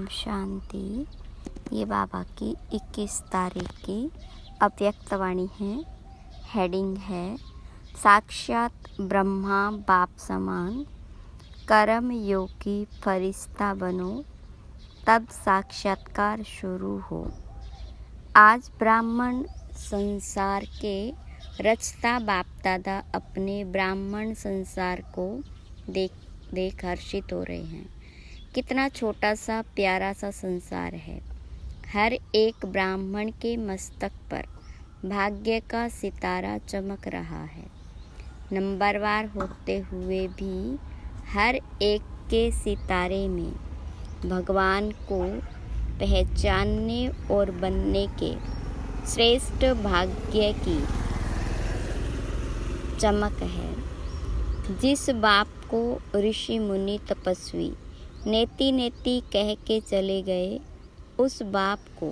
शांति। ये बाबा की 21 तारीख की अव्यक्त वाणी है। हेडिंग है साक्षात ब्रह्मा बाप समान, कर्म योगी फरिश्ता बनो, तब साक्षात्कार शुरू हो। आज ब्राह्मण संसार के रचता बाप दादा अपने ब्राह्मण संसार को देख हर्षित हो रहे हैं। कितना छोटा सा प्यारा सा संसार है। हर एक ब्राह्मण के मस्तक पर भाग्य का सितारा चमक रहा है। नंबरवार होते हुए भी हर एक के सितारे में भगवान को पहचानने और बनने के श्रेष्ठ भाग्य की चमक है। जिस बाप को ऋषि मुनि तपस्वी नेति नेति कह के चले गए, उस बाप को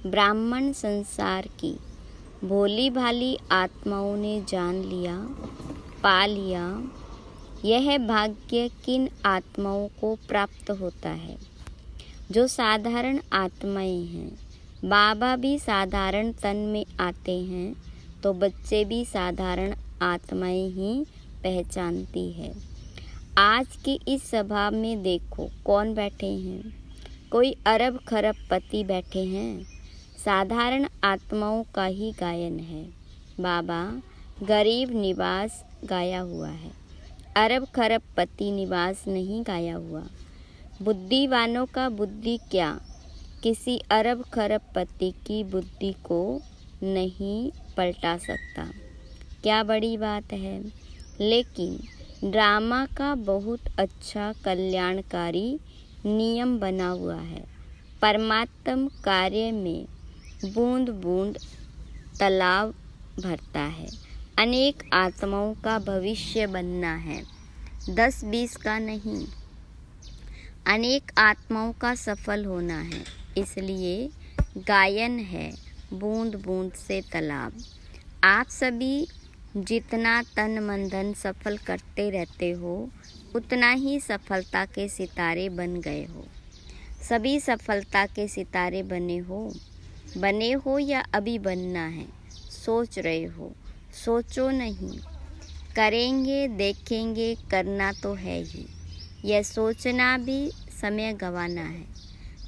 ब्राह्मण संसार की भोली भाली आत्माओं ने जान लिया, पा लिया। यह भाग्य किन आत्माओं को प्राप्त होता है? जो साधारण आत्माएं हैं। बाबा भी साधारण तन में आते हैं तो बच्चे भी साधारण आत्माएं ही पहचानती है। आज की इस सभा में देखो कौन बैठे हैं। कोई अरब खरब पति बैठे हैं। साधारण आत्माओं का ही गायन है। बाबा गरीब निवास गाया हुआ है, अरब खरब पति निवास नहीं गाया हुआ। बुद्धिवानों का बुद्धि क्या किसी अरब खरब पति की बुद्धि को नहीं पलटा सकता? क्या बड़ी बात है। लेकिन ड्रामा का बहुत अच्छा कल्याणकारी नियम बना हुआ है। परमात्म कार्य में बूंद बूंद तालाब भरता है। अनेक आत्माओं का भविष्य बनना है, 10-20 का नहीं। अनेक आत्माओं का सफल होना है। इसलिए गायन है बूंद बूंद से तालाब। आप सभी जितना तन मन धन सफल करते रहते हो, उतना ही सफलता के सितारे बन गए हो। सभी सफलता के सितारे बने हो या अभी बनना है? सोच रहे हो? सोचो नहीं, करेंगे, देखेंगे, करना तो है ही। यह सोचना भी समय गंवाना है।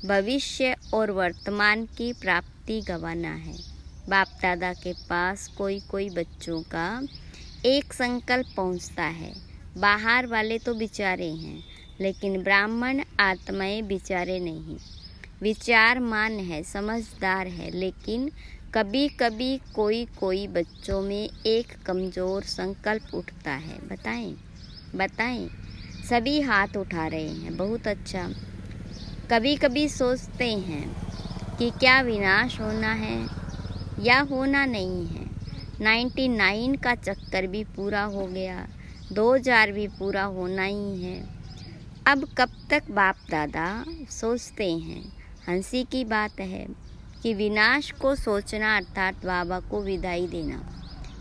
भविष्य और वर्तमान की प्राप्ति गंवाना है। बाप दादा के पास कोई बच्चों का एक संकल्प पहुंचता है। बाहर वाले तो बेचारे हैं, लेकिन ब्राह्मण आत्माएं बेचारे नहीं। विचारमान है, समझदार है, लेकिन कभी कभी कोई बच्चों में एक कमज़ोर संकल्प उठता है। बताएं। सभी हाथ उठा रहे हैं, बहुत अच्छा। कभी कभी सोचते हैं कि क्या विनाश होना है या होना नहीं है। 99 का चक्कर भी पूरा हो गया, 2000 भी पूरा होना ही है। अब कब तक? बाप दादा सोचते हैं। हंसी की बात है कि विनाश को सोचना अर्थात बाबा को विदाई देना,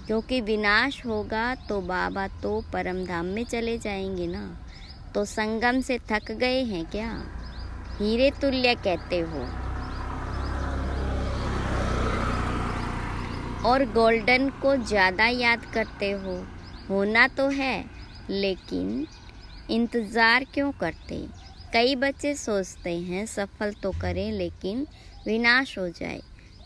क्योंकि विनाश होगा तो बाबा तो परम धाम में चले जाएंगे ना। तो संगम से थक गए हैं क्या? हीरे तुल्य कहते हो और गोल्डन को ज़्यादा याद करते हो। होना तो है, लेकिन इंतज़ार क्यों करते? कई बच्चे सोचते हैं सफल तो करें, लेकिन विनाश हो जाए।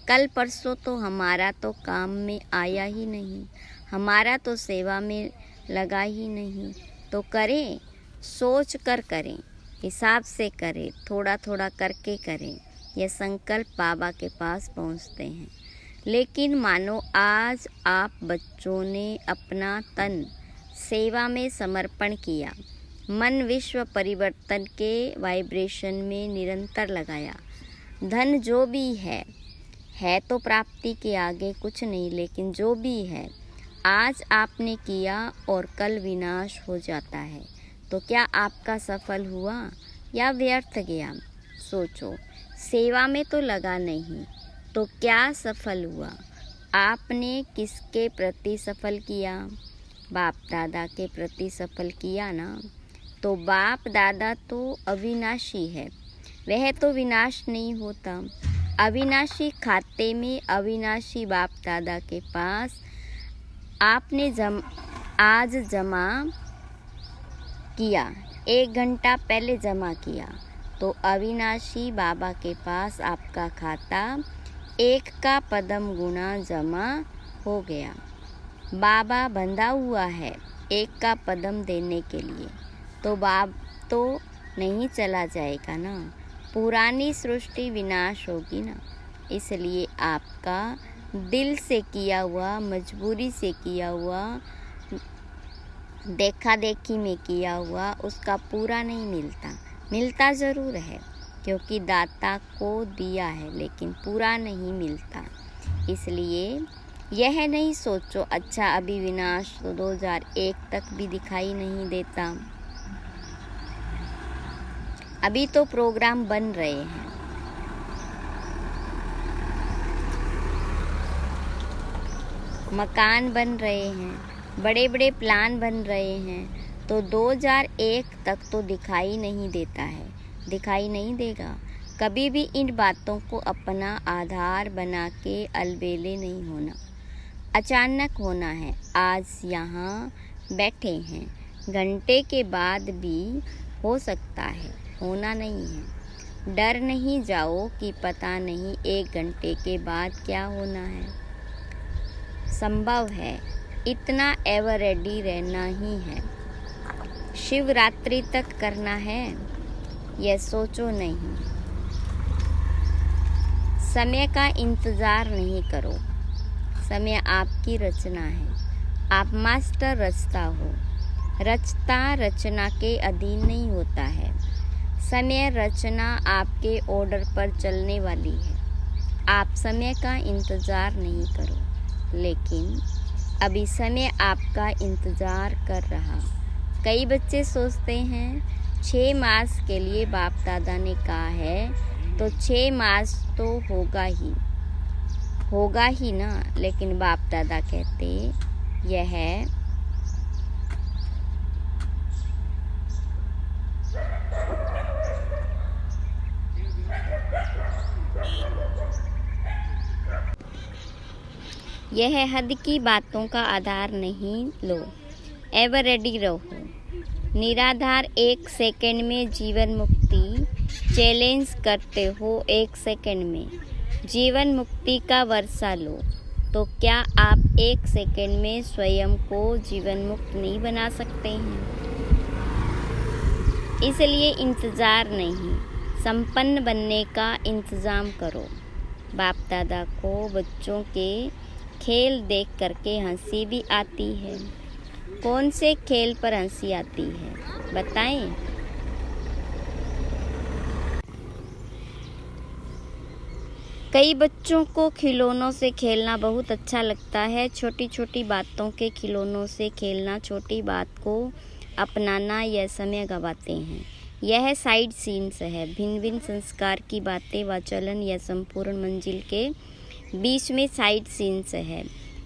कल परसों तो हमारा तो काम में आया ही नहीं, हमारा तो सेवा में लगा ही नहीं। तो करें, सोच कर करें, हिसाब से करें, थोड़ा थोड़ा करके करें। यह संकल्प बाबा के पास पहुंचते हैं। लेकिन मानो आज आप बच्चों ने अपना तन सेवा में समर्पण किया, मन विश्व परिवर्तन के वाइब्रेशन में निरंतर लगाया। धन जो भी है तो प्राप्ति के आगे कुछ नहीं, लेकिन जो भी है आज आपने किया और कल विनाश हो जाता है। तो क्या आपका सफल हुआ या व्यर्थ गया? सोचो। सेवा में तो लगा नहीं, तो क्या सफल हुआ? आपने किसके प्रति सफल किया? बाप दादा के प्रति सफल किया ना। तो बाप दादा तो अविनाशी है, वह तो विनाश नहीं होता। अविनाशी खाते में अविनाशी बाप दादा के पास आपने आज जमा किया, 1 घंटा पहले जमा किया, तो अविनाशी बाबा के पास आपका खाता 1 का पदम गुना जमा हो गया। बाबा बंधा हुआ है 1 का पदम देने के लिए, तो बाप तो नहीं चला जाएगा ना, पुरानी सृष्टि विनाश होगी ना। इसलिए आपका दिल से किया हुआ, मजबूरी से किया हुआ, देखा देखी में किया हुआ उसका पूरा नहीं मिलता ज़रूर है, क्योंकि दाता को दिया है, लेकिन पूरा नहीं मिलता। इसलिए यह नहीं सोचो अच्छा अभी विनाश तो 2001 तक भी दिखाई नहीं देता, अभी तो प्रोग्राम बन रहे हैं। मकान बन रहे हैं, बड़े बड़े प्लान बन रहे हैं, तो 2001 तक तो दिखाई नहीं देता है, दिखाई नहीं देगा। कभी भी इन बातों को अपना आधार बना के अलबेले नहीं होना, अचानक होना है। आज यहाँ बैठे हैं, घंटे के बाद भी हो सकता है, होना नहीं है। डर नहीं जाओ कि पता नहीं 1 घंटे के बाद क्या होना है। संभव है, इतना एवर रेडी रहना ही है। शिवरात्रि तक करना है, यह सोचो नहीं। समय का इंतज़ार नहीं करो, समय आपकी रचना है, आप मास्टर रचता हो। रचता रचना के अधीन नहीं होता है। समय रचना आपके ऑर्डर पर चलने वाली है। आप समय का इंतज़ार नहीं करो, लेकिन अभी समय आपका इंतज़ार कर रहा। कई बच्चे सोचते हैं 6 मास के लिए बाप दादा ने कहा है, तो 6 मास तो होगा ही ना। लेकिन बाप दादा कहते यह हद की बातों का आधार नहीं लो, एवर रेडी रहो। निराधार 1 सेकंड में जीवन मुक्ति चैलेंज करते हो, 1 सेकंड में जीवन मुक्ति का वर्षा लो, तो क्या आप 1 सेकंड में स्वयं को जीवन मुक्त नहीं बना सकते हैं? इसलिए इंतज़ार नहीं, संपन्न बनने का इंतज़ाम करो। बाप दादा को बच्चों के खेल देख करके हंसी भी आती है। कौन से खेल पर हंसी आती है बताएं? कई बच्चों को खिलौनों से खेलना बहुत अच्छा लगता है। छोटी छोटी बातों के खिलौनों से खेलना, छोटी बात को अपनाना, यह समय गवाते हैं। यह साइड सीन्स है। भिन्न भिन्न संस्कार की बातें व चलन या संपूर्ण मंजिल के बीच में साइड सीन्स है।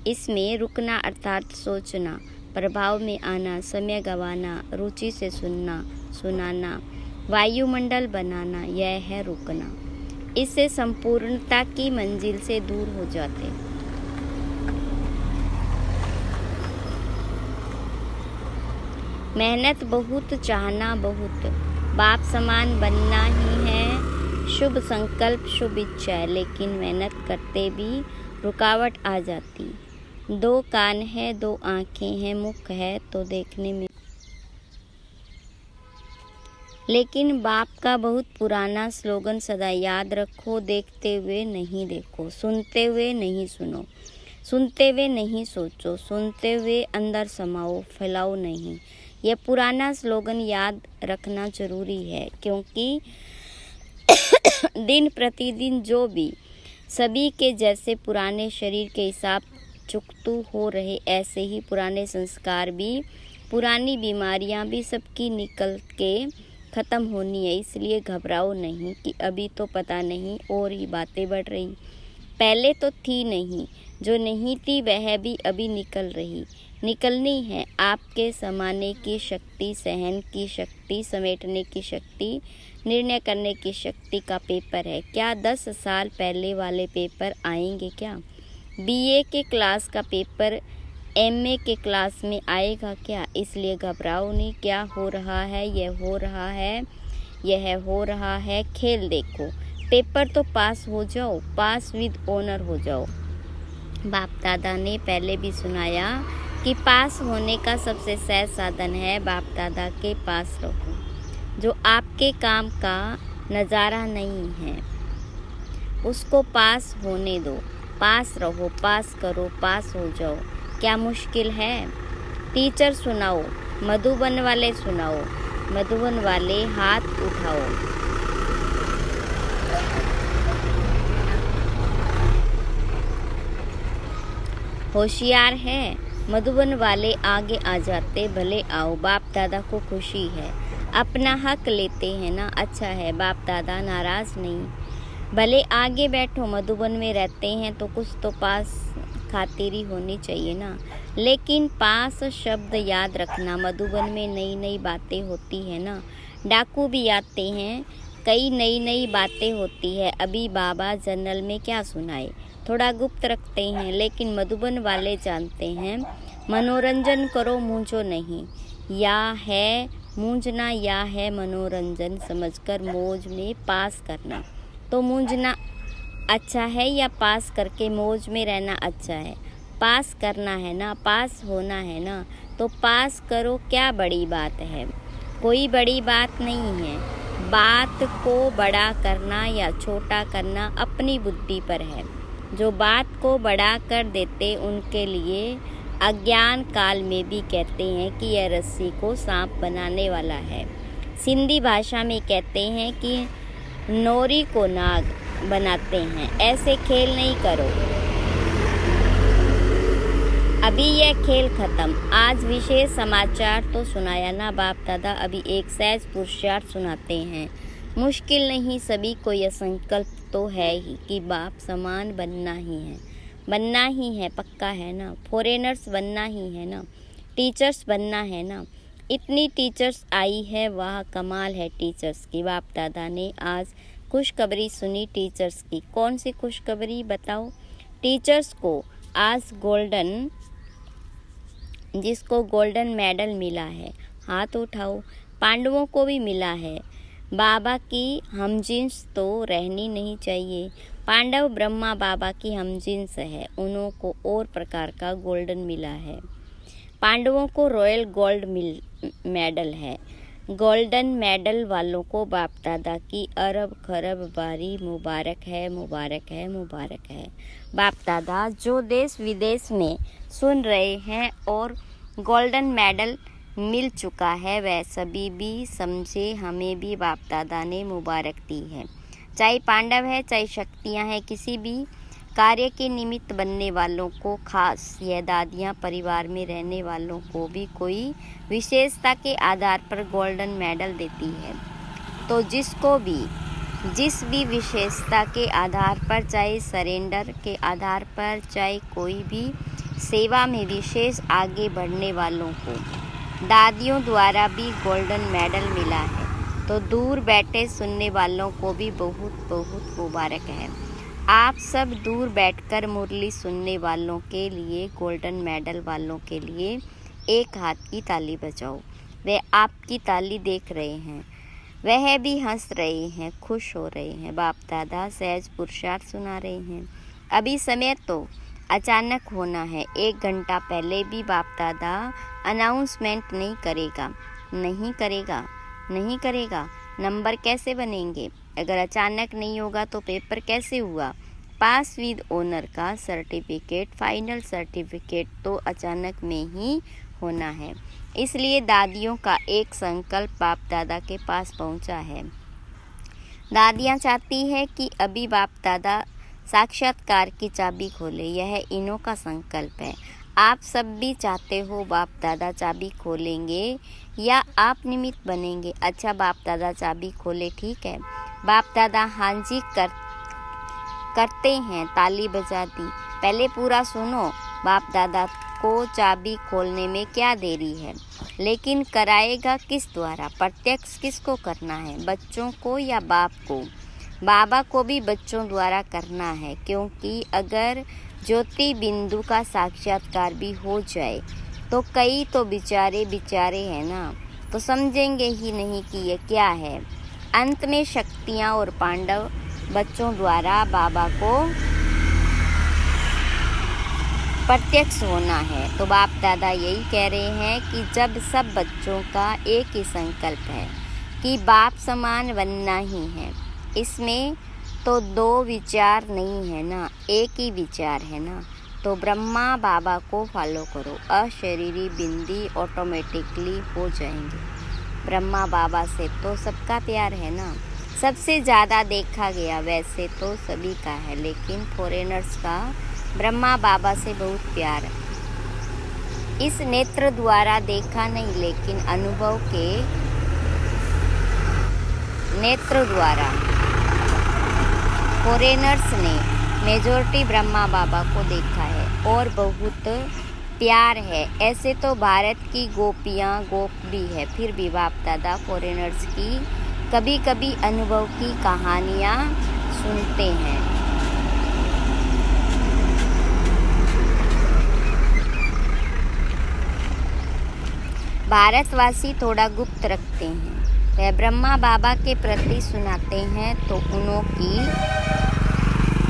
इसमें रुकना अर्थात सोचना, प्रभाव में आना, समय गवाना, रुचि से सुनाना, वायुमंडल बनाना, यह है रुकना। इससे संपूर्णता की मंजिल से दूर हो जाते। मेहनत बहुत, चाहना बहुत, बाप समान बनना ही है शुभ संकल्प, शुभ इच्छा है। लेकिन मेहनत करते भी रुकावट आ जाती। 2 कान है, 2 आँखें हैं, मुख है तो देखने में। लेकिन बाप का बहुत पुराना स्लोगन सदा याद रखो, देखते हुए नहीं देखो, सुनते हुए नहीं सुनो, सुनते हुए नहीं सोचो, सुनते हुए अंदर समाओ, फैलाओ नहीं। यह पुराना स्लोगन याद रखना जरूरी है, क्योंकि दिन प्रतिदिन जो भी सभी के जैसे पुराने शरीर के हिसाब चुकतू हो रहे, ऐसे ही पुराने संस्कार भी, पुरानी बीमारियां भी सबकी निकल के ख़त्म होनी है। इसलिए घबराओ नहीं कि अभी तो पता नहीं और ही बातें बढ़ रही, पहले तो थी नहीं, जो नहीं थी वह भी अभी निकलनी है। आपके समाने की शक्ति, सहन की शक्ति, समेटने की शक्ति निर्णय करने की शक्ति का पेपर है। क्या 10 साल पहले वाले पेपर आएंगे क्या? बीए के क्लास का पेपर एमए के क्लास में आएगा क्या? इसलिए घबराओ नहीं। क्या हो रहा है? यह हो रहा है खेल देखो। पेपर तो पास हो जाओ, पास विद ऑनर हो जाओ। बाप दादा ने पहले भी सुनाया कि पास होने का सबसे सहज साधन है बाप दादा के पास रहो। जो आपके काम का नज़ारा नहीं है उसको पास होने दो। पास रहो, पास करो, पास हो जाओ। क्या मुश्किल है? टीचर सुनाओ, मधुबन वाले सुनाओ। मधुबन वाले हाथ उठाओ। होशियार है? मधुबन वाले आगे आ जाते। भले आओ, बाप दादा को खुशी है। अपना हक लेते हैं ना, अच्छा है। बाप दादा नाराज़ नहीं। भले आगे बैठो, मधुबन में रहते हैं तो कुछ तो पास खातिरी होनी चाहिए ना। लेकिन पास शब्द याद रखना, मधुबन में नई नई बातें होती है ना। डाकू भी आते हैं, कई नई नई बातें होती है। अभी बाबा जनरल में क्या सुनाए, थोड़ा गुप्त रखते हैं। लेकिन मधुबन वाले जानते हैं, मनोरंजन करो, मूंझो नहीं। या है मूंझना या है मनोरंजन समझकर मौज में पास करना। तो मूंझना अच्छा है या पास करके मौज में रहना अच्छा है? पास करना है ना, पास होना है ना, तो पास करो। क्या बड़ी बात है? कोई बड़ी बात नहीं है। बात को बड़ा करना या छोटा करना अपनी बुद्धि पर है। जो बात को बड़ा कर देते उनके लिए अज्ञान काल में भी कहते हैं कि यह रस्सी को सांप बनाने वाला है। सिंधी भाषा में कहते हैं कि नोरी को नाग बनाते हैं। ऐसे खेल नहीं करो। अभी यह खेल खत्म। आज विशेष समाचार तो सुनाया ना बाप दादा। अभी एक सहज पुरुषार्थ सुनाते हैं। मुश्किल नहीं, सभी को यह संकल्प तो है ही कि बाप समान बनना ही है, पक्का है ना। फॉरेनर्स बनना ही है ना, टीचर्स बनना है ना। इतनी टीचर्स आई है, वाह कमाल है टीचर्स की। बाप दादा ने आज खुशखबरी सुनी टीचर्स की। कौन सी खुशखबरी बताओ? टीचर्स को आज जिसको गोल्डन मेडल मिला है, हाथ उठाओ। पांडवों को भी मिला है। बाबा की हमजिन्स तो रहनी नहीं चाहिए। पांडव ब्रह्मा बाबा की हमजिन्स है, उन्हों को और प्रकार का गोल्डन मिला है। पांडवों को रॉयल गोल्ड मेडल है। गोल्डन मेडल वालों को बाप दादा की अरब खरब बारी मुबारक है, मुबारक है, मुबारक है। बाप दादा जो देश विदेश में सुन रहे हैं और गोल्डन मेडल मिल चुका है, वह सभी भी समझे हमें भी बाप दादा ने मुबारक दी है। चाहे पांडव है, चाहे शक्तियाँ हैं, किसी भी कार्य के निमित्त बनने वालों को, खास यह दादियाँ परिवार में रहने वालों को भी कोई विशेषता के आधार पर गोल्डन मेडल देती है। तो जिसको भी जिस भी विशेषता के आधार पर, चाहे सरेंडर के आधार पर, चाहे कोई भी सेवा में विशेष आगे बढ़ने वालों को दादियों द्वारा भी गोल्डन मेडल मिला है, तो दूर बैठे सुनने वालों को भी बहुत बहुत मुबारक है। आप सब दूर बैठकर मुरली सुनने वालों के लिए, गोल्डन मेडल वालों के लिए एक हाथ की ताली बजाओ। वे आपकी ताली देख रहे हैं, वह भी हंस रहे हैं, खुश हो रहे हैं। बाप दादा सहज पुरुषार्थ सुना रहे हैं। अभी समय तो अचानक होना है। 1 घंटा पहले भी बाप दादा अनाउंसमेंट नहीं करेगा। नंबर कैसे बनेंगे? अगर अचानक नहीं होगा तो पेपर कैसे हुआ? पास विद ऑनर का सर्टिफिकेट, फाइनल सर्टिफिकेट तो अचानक में ही होना है। इसलिए दादियों का एक संकल्प बाप दादा के पास पहुंचा है। दादियां चाहती है कि अभी बाप दादा साक्षात्कार की चाबी खोले। यह इन्हों का संकल्प है। आप सब भी चाहते हो बाप दादा चाबी खोलेंगे या आप निमित्त बनेंगे? अच्छा, बाप दादा चाबी खोले, ठीक है। बाप दादा हाँ जी करते हैं, ताली बजा दी। पहले पूरा सुनो, बाप दादा को चाबी खोलने में क्या देरी है? लेकिन कराएगा किस द्वारा? प्रत्यक्ष किसको करना है, बच्चों को या बाप को? बाबा को भी बच्चों द्वारा करना है, क्योंकि अगर ज्योति बिंदु का साक्षात्कार भी हो जाए तो कई तो बेचारे हैं ना, तो समझेंगे ही नहीं कि ये क्या है। अंत में शक्तियाँ और पांडव बच्चों द्वारा बाबा को प्रत्यक्ष होना है। तो बाप दादा यही कह रहे हैं कि जब सब बच्चों का एक ही संकल्प है कि बाप समान बनना ही है, इसमें तो दो विचार नहीं है ना, एक ही विचार है ना। तो ब्रह्मा बाबा को फॉलो करो, अशरीरी बिंदी ऑटोमेटिकली हो जाएंगे। ब्रह्मा बाबा से तो सबका प्यार है ना, सबसे ज़्यादा देखा गया वैसे तो सभी का है, लेकिन फॉरेनर्स का ब्रह्मा बाबा से बहुत प्यार है। इस नेत्र द्वारा देखा नहीं, लेकिन अनुभव के नेत्र द्वारा फॉरेनर्स ने मेजॉरिटी ब्रह्मा बाबा को देखा है और बहुत प्यार है। ऐसे तो भारत की गोपियाँ गोप भी है, फिर भी बाप दादा फॉरेनर्स की कभी कभी अनुभव की कहानियाँ सुनते हैं। भारतवासी थोड़ा गुप्त रखते हैं, वह ब्रह्मा बाबा के प्रति सुनाते हैं तो उन्हों की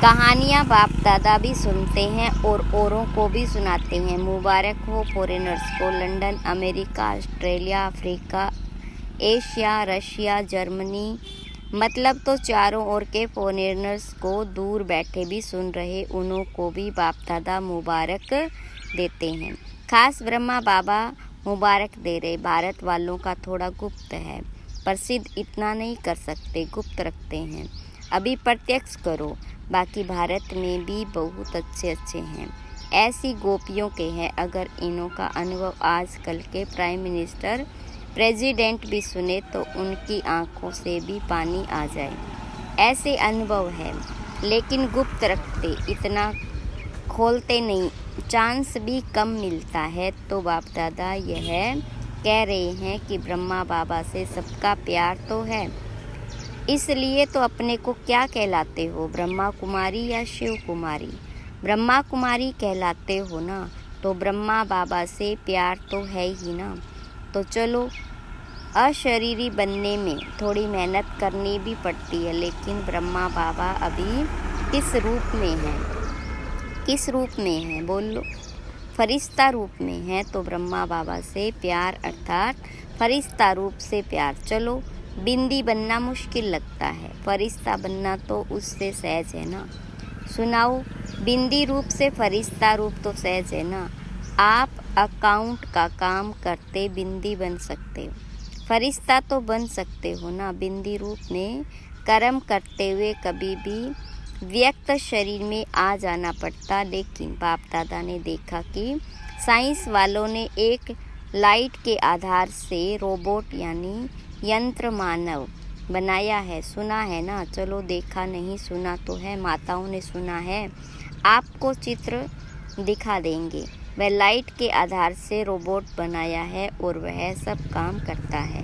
कहानियाँ बाप दादा भी सुनते हैं और औरों को भी सुनाते हैं। मुबारक हो फॉरेनर्स को। London, America, Australia, Africa, Asia, Russia, Germany, मतलब तो चारों ओर के फॉरेनर्स को दूर बैठे भी सुन रहे, उन्हों को भी बाप दादा मुबारक देते हैं। खास ब्रह्मा बाबा मुबारक दे रहे। भारत वालों का थोड़ा गुप्त है, प्रसिद्ध इतना नहीं कर सकते, गुप्त रखते हैं। अभी प्रत्यक्ष करो। बाकी भारत में भी बहुत अच्छे हैं, ऐसी गोपियों के हैं। अगर इन्हों का अनुभव आजकल के प्राइम मिनिस्टर, प्रेसिडेंट भी सुने तो उनकी आंखों से भी पानी आ जाए, ऐसे अनुभव है। लेकिन गुप्त रखते, इतना खोलते नहीं, चांस भी कम मिलता है। तो बाप दादा यह कह रहे हैं कि ब्रह्मा बाबा से सबका प्यार तो है, इसलिए तो अपने को क्या कहलाते हो, ब्रह्मा कुमारी या शिव कुमारी? ब्रह्मा कुमारी कहलाते हो ना, तो ब्रह्मा बाबा से प्यार तो है ही ना। तो चलो, अशरीरी बनने में थोड़ी मेहनत करनी भी पड़ती है, लेकिन ब्रह्मा बाबा अभी किस रूप में है? किस रूप में है बोल लो? फरिश्ता रूप में है। तो ब्रह्मा बाबा से प्यार अर्थात फरिश्ता रूप से प्यार। चलो, बिंदी बनना मुश्किल लगता है, फरिश्ता बनना तो उससे सहज है ना। सुनाओ, बिंदी रूप से फरिश्ता रूप तो सहज है ना। आप अकाउंट का काम करते बिंदी बन सकते हो, फरिश्ता तो बन सकते हो ना। बिंदी रूप में कर्म करते हुए कभी भी व्यक्त शरीर में आ जाना पड़ता, लेकिन बाप दादा ने देखा कि साइंस वालों ने एक लाइट के आधार से रोबोट यानी यंत्र मानव बनाया है, सुना है ना। चलो, देखा नहीं सुना तो है, माताओं ने सुना है। आपको चित्र दिखा देंगे। वह लाइट के आधार से रोबोट बनाया है और वह सब काम करता है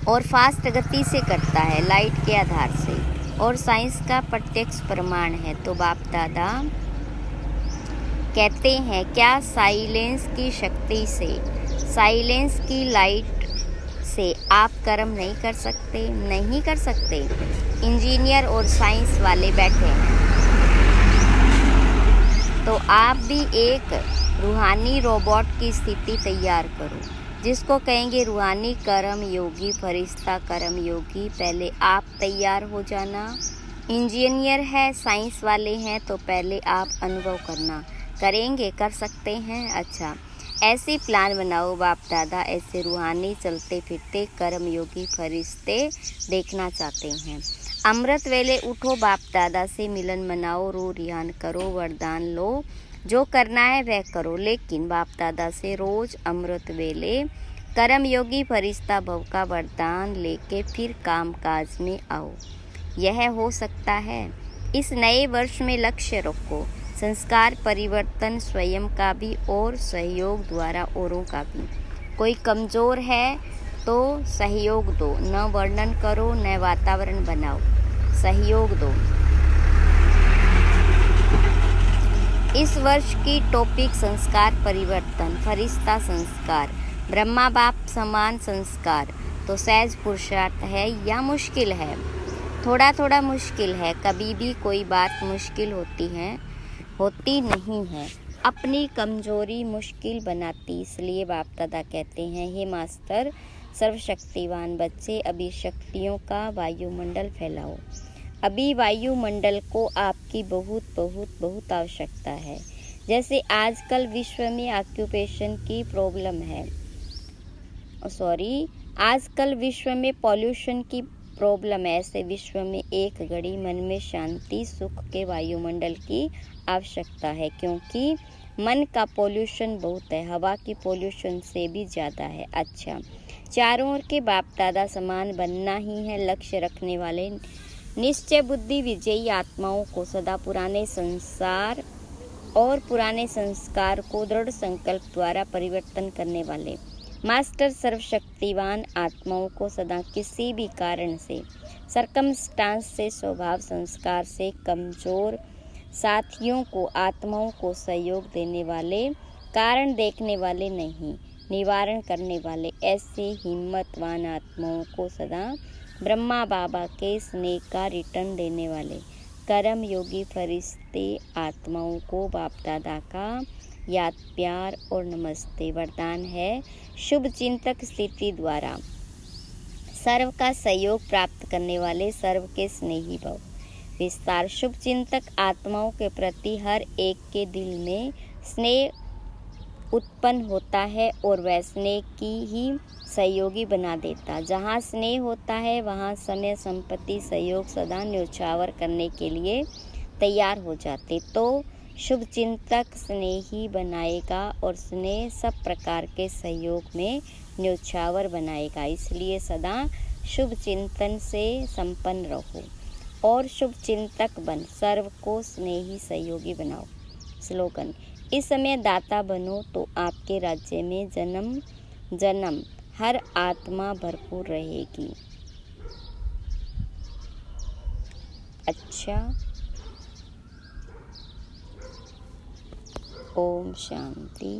और फास्ट गति से करता है, लाइट के आधार से, और साइंस का प्रत्यक्ष प्रमाण है। तो बाप दादा कहते हैं, क्या साइलेंस की शक्ति से, साइलेंस की लाइट से आप कर्म नहीं कर सकते? नहीं कर सकते। इंजीनियर और साइंस वाले बैठे हैं, तो आप भी एक रूहानी रोबोट की स्थिति तैयार करो, जिसको कहेंगे रूहानी कर्म योगी, फरिश्ता कर्म योगी। पहले आप तैयार हो जाना। इंजीनियर है, साइंस वाले हैं, तो पहले आप अनुभव करना। करेंगे, कर सकते हैं। अच्छा, ऐसे प्लान बनाओ बाप दादा, ऐसे रूहानी चलते फिरते कर्म योगी फरिश्ते देखना चाहते हैं। अमृत वेले उठो, बाप दादा से मिलन मनाओ, रो रिहान करो, वरदान लो, जो करना है वह करो, लेकिन बाप दादा से रोज अमृत वेले कर्म योगी फरिश्ता भव का वरदान लेके फिर काम काज में आओ। यह हो सकता है। इस नए वर्ष में लक्ष्य रखो, संस्कार परिवर्तन स्वयं का भी और सहयोग द्वारा औरों का भी। कोई कमज़ोर है तो सहयोग दो, न वर्णन करो न वातावरण बनाओ, सहयोग दो। इस वर्ष की टॉपिक संस्कार परिवर्तन, फरिश्ता संस्कार, ब्रह्मा बाप समान संस्कार। तो सहज पुरुषार्थ है या मुश्किल है? थोड़ा थोड़ा मुश्किल है। कभी भी कोई बात मुश्किल होती नहीं है। अपनी कमजोरी मुश्किल बनाती, इसलिए बाप दादा कहते हैं, हे मास्टर सर्वशक्तिवान बच्चे, अभी शक्तियों का वायुमंडल फैलाओ। अभी वायुमंडल को आपकी बहुत बहुत बहुत आवश्यकता है। जैसे आजकल विश्व में ऑक्यूपेशन की प्रॉब्लम है, आजकल विश्व में पॉल्यूशन की प्रॉब्लम है, ऐसे विश्व में एक घड़ी मन में शांति सुख के वायुमंडल की आवश्यकता है, क्योंकि मन का पोल्यूशन बहुत है, हवा की पोल्यूशन से भी ज़्यादा है। अच्छा, चारों ओर के बाप दादा समान बनना ही है लक्ष्य रखने वाले निश्चय बुद्धि विजयी आत्माओं को सदा पुराने संसार और पुराने संस्कार को दृढ़ संकल्प द्वारा परिवर्तन करने वाले मास्टर सर्वशक्तिवान आत्माओं को सदा किसी भी कारण से, सरकमस्टांस से, स्वभाव संस्कार से कमजोर साथियों को, आत्माओं को सहयोग देने वाले, कारण देखने वाले नहीं, निवारण करने वाले ऐसे हिम्मतवान आत्माओं को सदा ब्रह्मा बाबा के स्नेह का रिटर्न देने वाले कर्म योगी फरिश्ते आत्माओं को बाप दादा का याद प्यार और नमस्ते वरदान है। शुभ चिंतक स्थिति द्वारा सर्व का सहयोग प्राप्त करने वाले सर्व के स्नेही भव विस्तार। शुभ चिंतक आत्माओं के प्रति हर एक के दिल में स्नेह उत्पन्न होता है और वह स्नेह की ही सहयोगी बना देता। जहाँ स्नेह होता है वहाँ समय संपत्ति सहयोग सदा न्योछावर करने के लिए तैयार हो जाते। तो शुभ चिंतक स्नेही बनाएगा और स्नेह सब प्रकार के सहयोग में न्योछावर बनाएगा। इसलिए सदा शुभ चिंतन से संपन्न रहो और शुभ चिंतक बन सर्व को स्नेही सहयोगी बनाओ। स्लोगन, इस समय दाता बनो तो आपके राज्य में जन्म जन्म हर आत्मा भरपूर रहेगी। अच्छा, ओम शांति।